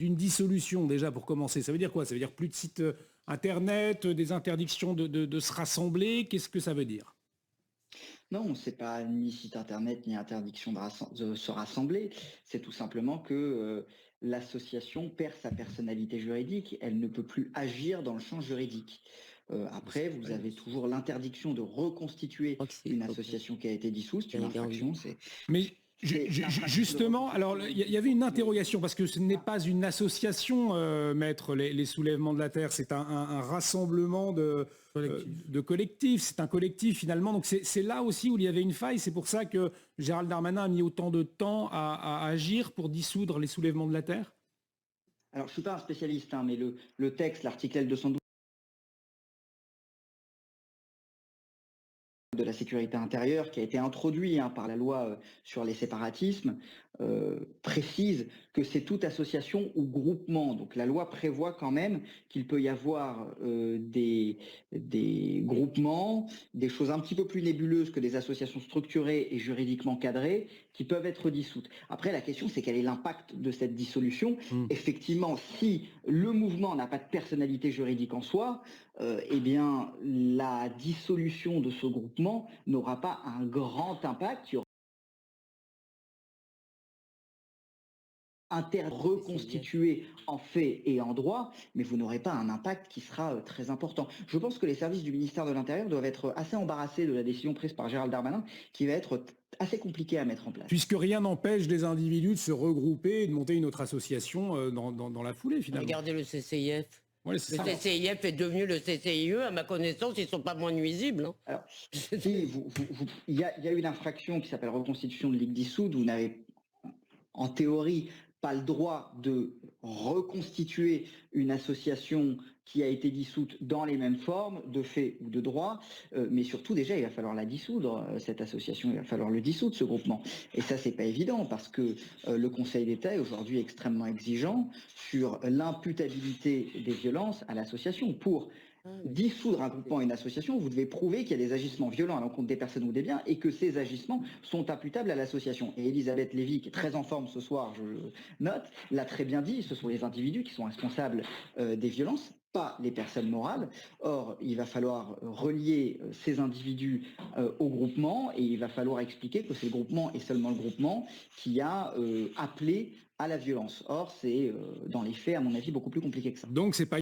d'une dissolution, déjà, pour commencer? Ça veut dire quoi? Ça veut dire plus de sites Internet, des interdictions de se rassembler? Qu'est-ce que ça veut dire? Non, c'est pas ni site internet ni interdiction de se rassembler. C'est tout simplement que l'association perd sa personnalité juridique. Elle ne peut plus agir dans le champ juridique. Après, vous avez toujours l'interdiction de reconstituer une association qui a été dissoute. C'est une infraction. Mais L'infraction de justement, alors reconstitution. il y avait une interrogation, parce que ce n'est pas une association, maître, les soulèvements de la terre, c'est un rassemblement de collectifs, c'est un collectif finalement, donc c'est là aussi où il y avait une faille, c'est pour ça que Gérald Darmanin a mis autant de temps à agir pour dissoudre les soulèvements de la terre? Alors, je suis pas un spécialiste, hein, mais le texte, l'article L212 de la sécurité intérieure qui a été introduit par la loi sur les séparatismes précise que c'est toute association ou groupement. Donc la loi prévoit quand même qu'il peut y avoir des groupements, des choses un petit peu plus nébuleuses que des associations structurées et juridiquement cadrées qui peuvent être dissoutes. Après, la question, c'est quel est l'impact de cette dissolution. Effectivement, si le mouvement n'a pas de personnalité juridique en soi, eh bien, la dissolution de ce groupement n'aura pas un grand impact. Il y aura reconstitué en fait et en droit, mais vous n'aurez pas un impact qui sera très important. Je pense que les services du ministère de l'Intérieur doivent être assez embarrassés de la décision prise par Gérald Darmanin, qui va être assez compliquée à mettre en place. Puisque rien n'empêche des individus de se regrouper et de monter une autre association dans la foulée, finalement. Regardez le CCIF. Ouais, Le ça. CCIF est devenu le CCIE, à ma connaissance, ils ne sont pas moins nuisibles. Hein. Alors, si il y a une infraction qui s'appelle reconstitution de ligue dissoute, vous n'avez en théorie pas le droit de reconstituer une association qui a été dissoute dans les mêmes formes, de fait ou de droit, mais surtout déjà il va falloir la dissoudre, cette association, il va falloir le dissoudre, ce groupement. Et ça c'est pas évident parce que le Conseil d'État est aujourd'hui extrêmement exigeant sur l'imputabilité des violences à l'association. Pour dissoudre un groupement et une association, vous devez prouver qu'il y a des agissements violents à l'encontre des personnes ou des biens et que ces agissements sont imputables à l'association. Et Elisabeth Lévy, qui est très en forme ce soir, je le note, l'a très bien dit, ce sont les individus qui sont responsables des violences, pas les personnes morales. Or, il va falloir relier ces individus au groupement et il va falloir expliquer que c'est le groupement et seulement le groupement qui a appelé à la violence. Or, c'est dans les faits, à mon avis, beaucoup plus compliqué que ça. Donc c'est pas